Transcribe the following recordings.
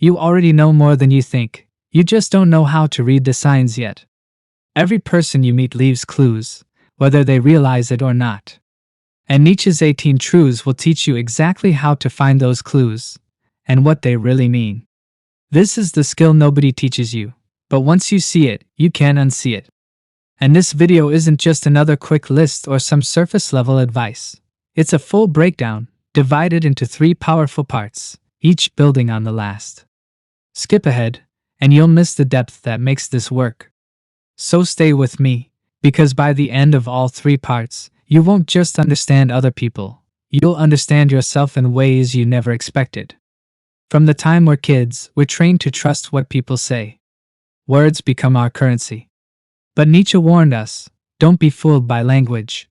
You already know more than you think, you just don't know how to read the signs yet. Every person you meet leaves clues, whether they realize it or not. And Nietzsche's 18 Truths will teach you exactly how to find those clues, and what they really mean. This is the skill nobody teaches you, but once you see it, you can't unsee it. And this video isn't just another quick list or some surface-level advice. It's a full breakdown, divided into 3 powerful parts, each building on the last. Skip ahead, and you'll miss the depth that makes this work. So stay with me, because by the end of all 3 parts, you won't just understand other people, you'll understand yourself in ways you never expected. From the time we're kids, we're trained to trust what people say. Words become our currency. But Nietzsche warned us, don't be fooled by language.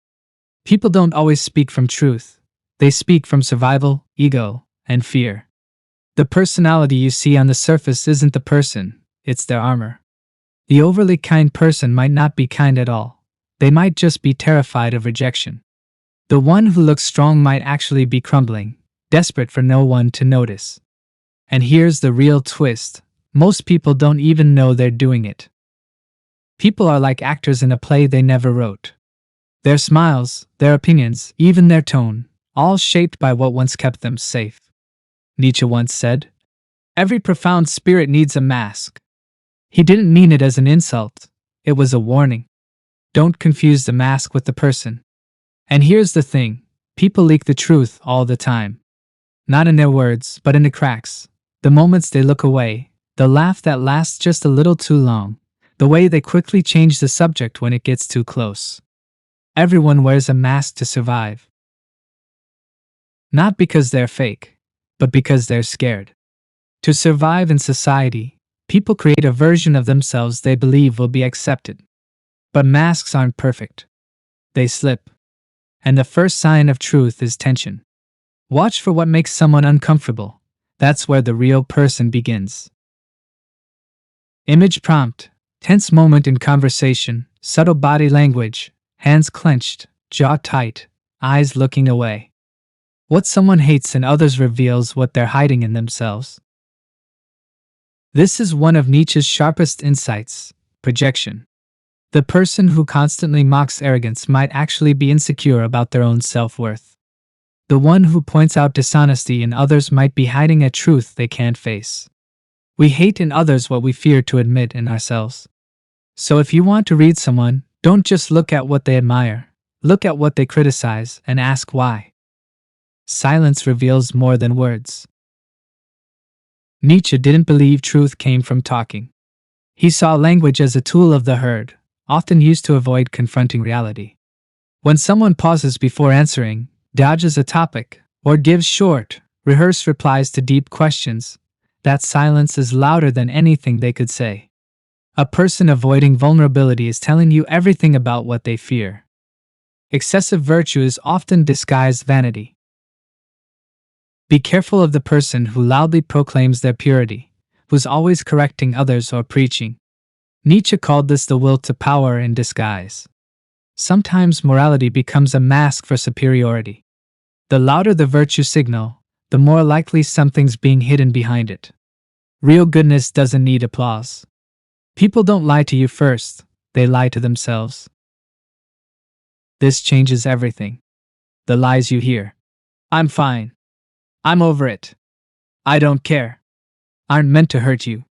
People don't always speak from truth. They speak from survival, ego, and fear. The personality you see on the surface isn't the person, it's their armor. The overly kind person might not be kind at all. They might just be terrified of rejection. The one who looks strong might actually be crumbling, desperate for no one to notice. And here's the real twist. Most people don't even know they're doing it. People are like actors in a play they never wrote. Their smiles, their opinions, even their tone, all shaped by what once kept them safe. Nietzsche once said, "Every profound spirit needs a mask." He didn't mean it as an insult. It was a warning. Don't confuse the mask with the person. And here's the thing, people leak the truth all the time. Not in their words, but in the cracks. The moments they look away, the laugh that lasts just a little too long, the way they quickly change the subject when it gets too close. Everyone wears a mask to survive. Not because they're fake, but because they're scared. To survive in society, people create a version of themselves they believe will be accepted. But masks aren't perfect. They slip. And the first sign of truth is tension. Watch for what makes someone uncomfortable. That's where the real person begins. Image prompt. Tense moment in conversation, subtle body language, hands clenched, jaw tight, eyes looking away. What someone hates in others reveals what they're hiding in themselves. This is one of Nietzsche's sharpest insights, projection. The person who constantly mocks arrogance might actually be insecure about their own self-worth. The one who points out dishonesty in others might be hiding a truth they can't face. We hate in others what we fear to admit in ourselves. So if you want to read someone, don't just look at what they admire. Look at what they criticize and ask why. Silence reveals more than words. Nietzsche didn't believe truth came from talking. He saw language as a tool of the herd, often used to avoid confronting reality. When someone pauses before answering, dodges a topic, or gives short, rehearsed replies to deep questions, that silence is louder than anything they could say. A person avoiding vulnerability is telling you everything about what they fear. Excessive virtue is often disguised vanity. Be careful of the person who loudly proclaims their purity, who's always correcting others or preaching. Nietzsche called this the will to power in disguise. Sometimes morality becomes a mask for superiority. The louder the virtue signal, the more likely something's being hidden behind it. Real goodness doesn't need applause. People don't lie to you first, they lie to themselves. This changes everything. The lies you hear. I'm fine. I'm over it. I don't care. Aren't meant to hurt you.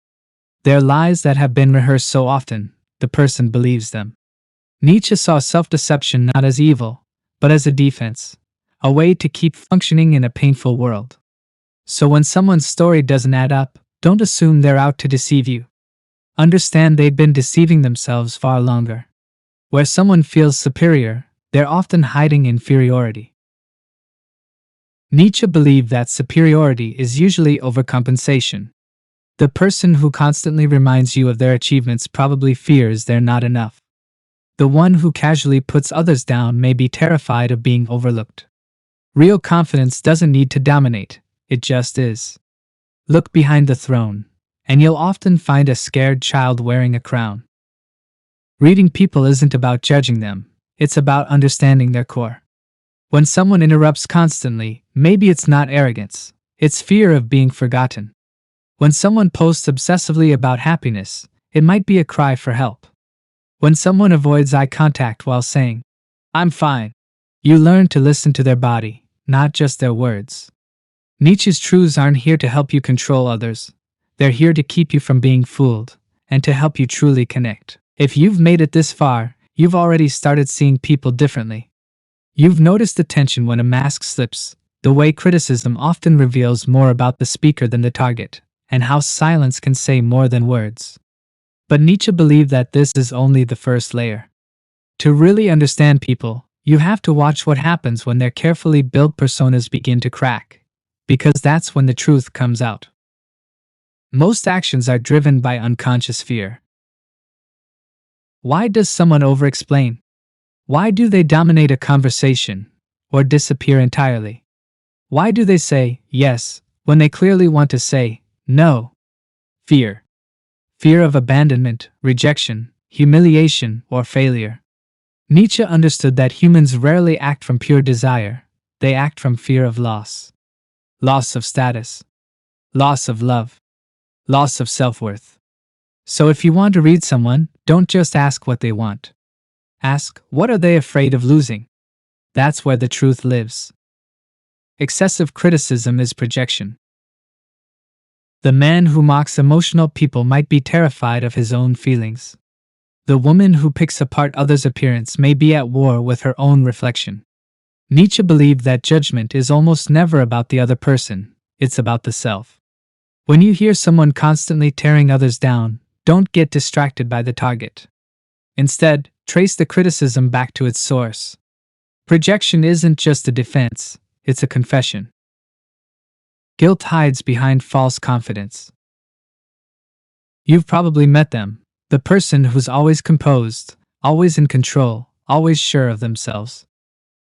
They're lies that have been rehearsed so often, the person believes them. Nietzsche saw self-deception not as evil, but as a defense, a way to keep functioning in a painful world. So when someone's story doesn't add up, don't assume they're out to deceive you. Understand they've been deceiving themselves far longer. Where someone feels superior, they're often hiding inferiority. Nietzsche believed that superiority is usually overcompensation. The person who constantly reminds you of their achievements probably fears they're not enough. The one who casually puts others down may be terrified of being overlooked. Real confidence doesn't need to dominate, it just is. Look behind the throne, and you'll often find a scared child wearing a crown. Reading people isn't about judging them, it's about understanding their core. When someone interrupts constantly, maybe it's not arrogance, it's fear of being forgotten. When someone posts obsessively about happiness, it might be a cry for help. When someone avoids eye contact while saying, "I'm fine," you learn to listen to their body, not just their words. Nietzsche's truths aren't here to help you control others. They're here to keep you from being fooled, and to help you truly connect. If you've made it this far, you've already started seeing people differently. You've noticed the tension when a mask slips, the way criticism often reveals more about the speaker than the target, and how silence can say more than words. But Nietzsche believed that this is only the first layer. To really understand people, you have to watch what happens when their carefully built personas begin to crack, because that's when the truth comes out. Most actions are driven by unconscious fear. Why does someone over-explain? Why do they dominate a conversation, or disappear entirely? Why do they say yes when they clearly want to say no? Fear. Fear of abandonment, rejection, humiliation, or failure. Nietzsche understood that humans rarely act from pure desire, they act from fear of loss. Loss of status. Loss of love. Loss of self-worth. So if you want to read someone, don't just ask what they want. Ask, what are they afraid of losing? That's where the truth lives. Excessive criticism is projection. The man who mocks emotional people might be terrified of his own feelings. The woman who picks apart others' appearance may be at war with her own reflection. Nietzsche believed that judgment is almost never about the other person, it's about the self. When you hear someone constantly tearing others down, don't get distracted by the target. Instead, trace the criticism back to its source. Projection isn't just a defense, it's a confession. Guilt hides behind false confidence. You've probably met them, the person who's always composed, always in control, always sure of themselves.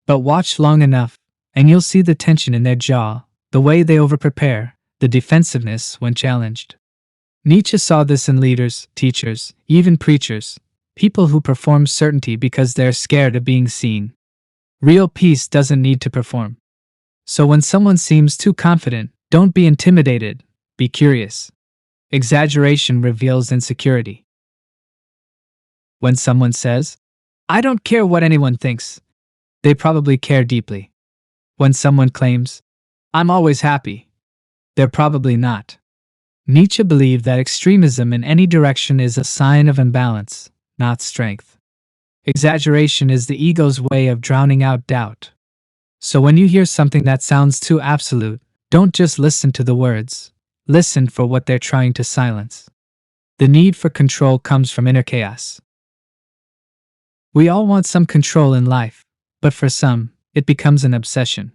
But watch long enough, and you'll see the tension in their jaw, the way they overprepare, the defensiveness when challenged. Nietzsche saw this in leaders, teachers, even preachers, people who perform certainty because they're scared of being seen. Real peace doesn't need to perform. So when someone seems too confident, don't be intimidated, be curious. Exaggeration reveals insecurity. When someone says, "I don't care what anyone thinks," they probably care deeply. When someone claims, "I'm always happy," they're probably not. Nietzsche believed that extremism in any direction is a sign of imbalance, not strength. Exaggeration is the ego's way of drowning out doubt. So when you hear something that sounds too absolute, don't just listen to the words. Listen for what they're trying to silence. The need for control comes from inner chaos. We all want some control in life, but for some, it becomes an obsession.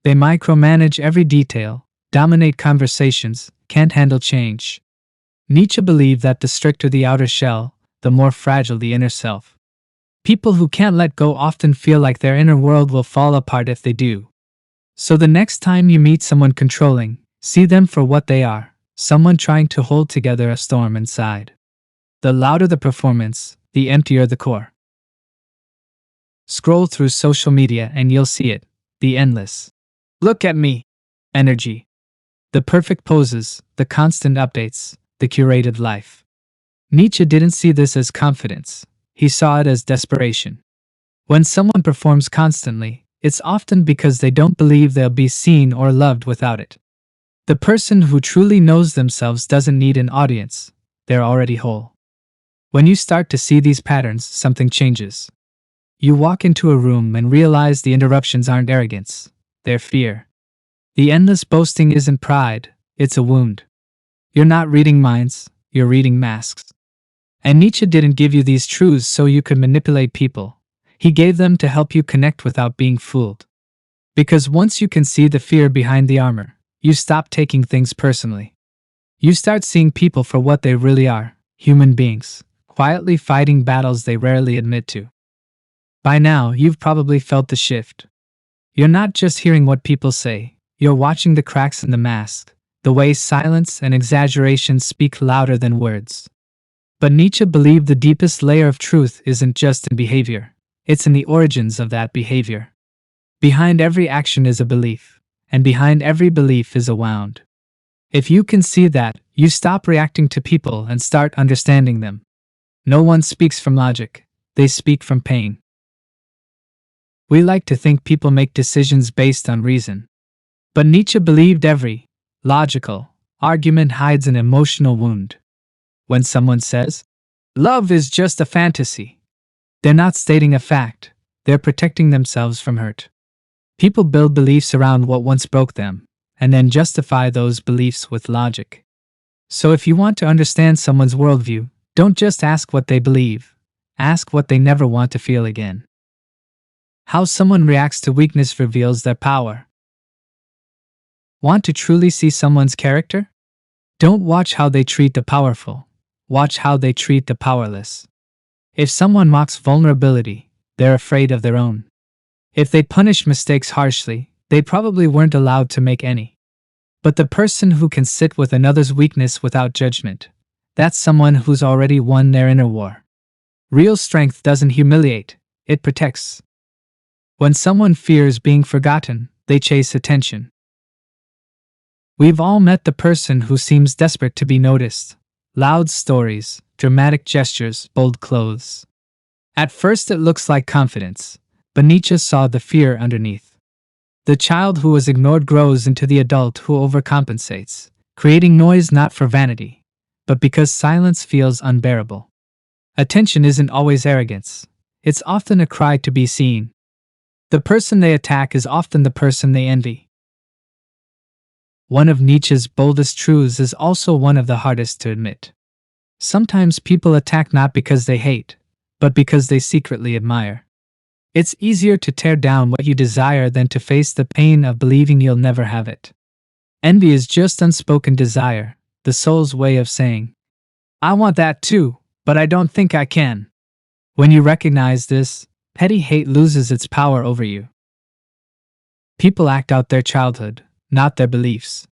They micromanage every detail, dominate conversations, can't handle change. Nietzsche believed that the stricter the outer shell, the more fragile the inner self. People who can't let go often feel like their inner world will fall apart if they do. So the next time you meet someone controlling, see them for what they are, someone trying to hold together a storm inside. The louder the performance, the emptier the core. Scroll through social media and you'll see it, the endless "look at me" energy. The perfect poses, the constant updates, the curated life. Nietzsche didn't see this as confidence, he saw it as desperation. When someone performs constantly, it's often because they don't believe they'll be seen or loved without it. The person who truly knows themselves doesn't need an audience, they're already whole. When you start to see these patterns, something changes. You walk into a room and realize the interruptions aren't arrogance, they're fear. The endless boasting isn't pride, it's a wound. You're not reading minds, you're reading masks. And Nietzsche didn't give you these truths so you could manipulate people. He gave them to help you connect without being fooled. Because once you can see the fear behind the armor, you stop taking things personally. You start seeing people for what they really are, human beings, quietly fighting battles they rarely admit to. By now, you've probably felt the shift. You're not just hearing what people say, you're watching the cracks in the mask, the way silence and exaggeration speak louder than words. But Nietzsche believed the deepest layer of truth isn't just in behavior, it's in the origins of that behavior. Behind every action is a belief, and behind every belief is a wound. If you can see that, you stop reacting to people and start understanding them. No one speaks from logic, they speak from pain. We like to think people make decisions based on reason. But Nietzsche believed every logical argument hides an emotional wound. When someone says, "Love is just a fantasy," they're not stating a fact, they're protecting themselves from hurt. People build beliefs around what once broke them, and then justify those beliefs with logic. So if you want to understand someone's worldview, don't just ask what they believe, ask what they never want to feel again. How someone reacts to weakness reveals their power. Want to truly see someone's character? Don't watch how they treat the powerful, watch how they treat the powerless. If someone mocks vulnerability, they're afraid of their own. If they punish mistakes harshly, they probably weren't allowed to make any. But the person who can sit with another's weakness without judgment, that's someone who's already won their inner war. Real strength doesn't humiliate, it protects. When someone fears being forgotten, they chase attention. We've all met the person who seems desperate to be noticed. Loud stories, dramatic gestures, bold clothes. At first it looks like confidence, but Nietzsche saw the fear underneath. The child who was ignored grows into the adult who overcompensates, creating noise not for vanity, but because silence feels unbearable. Attention isn't always arrogance, it's often a cry to be seen. The person they attack is often the person they envy. One of Nietzsche's boldest truths is also one of the hardest to admit. Sometimes people attack not because they hate, but because they secretly admire. It's easier to tear down what you desire than to face the pain of believing you'll never have it. Envy is just unspoken desire, the soul's way of saying, "I want that too, but I don't think I can." When you recognize this, petty hate loses its power over you. People act out their childhood, not their beliefs.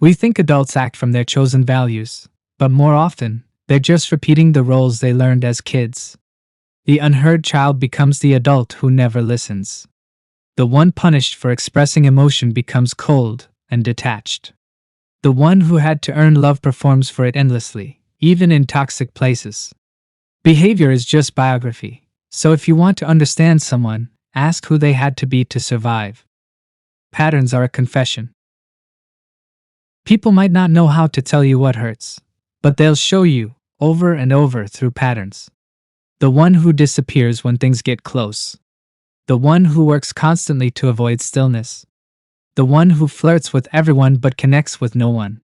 We think adults act from their chosen values, but more often, they're just repeating the roles they learned as kids. The unheard child becomes the adult who never listens. The one punished for expressing emotion becomes cold and detached. The one who had to earn love performs for it endlessly, even in toxic places. Behavior is just biography, so if you want to understand someone, ask who they had to be to survive. Patterns are a confession. People might not know how to tell you what hurts, but they'll show you, over and over through patterns. The one who disappears when things get close. The one who works constantly to avoid stillness. The one who flirts with everyone but connects with no one.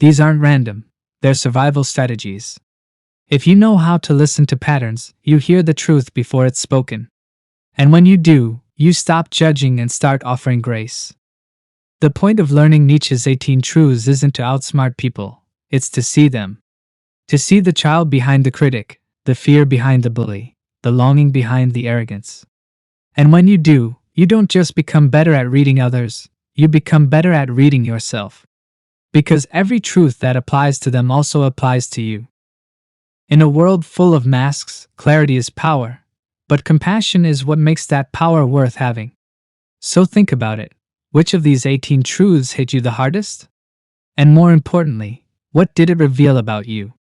These aren't random, they're survival strategies. If you know how to listen to patterns, you hear the truth before it's spoken. And when you do, you stop judging and start offering grace. The point of learning Nietzsche's 18 Truths isn't to outsmart people, it's to see them. To see the child behind the critic, the fear behind the bully, the longing behind the arrogance. And when you do, you don't just become better at reading others, you become better at reading yourself. Because every truth that applies to them also applies to you. In a world full of masks, clarity is power, but compassion is what makes that power worth having. So think about it. Which of these 18 truths hit you the hardest? And more importantly, what did it reveal about you?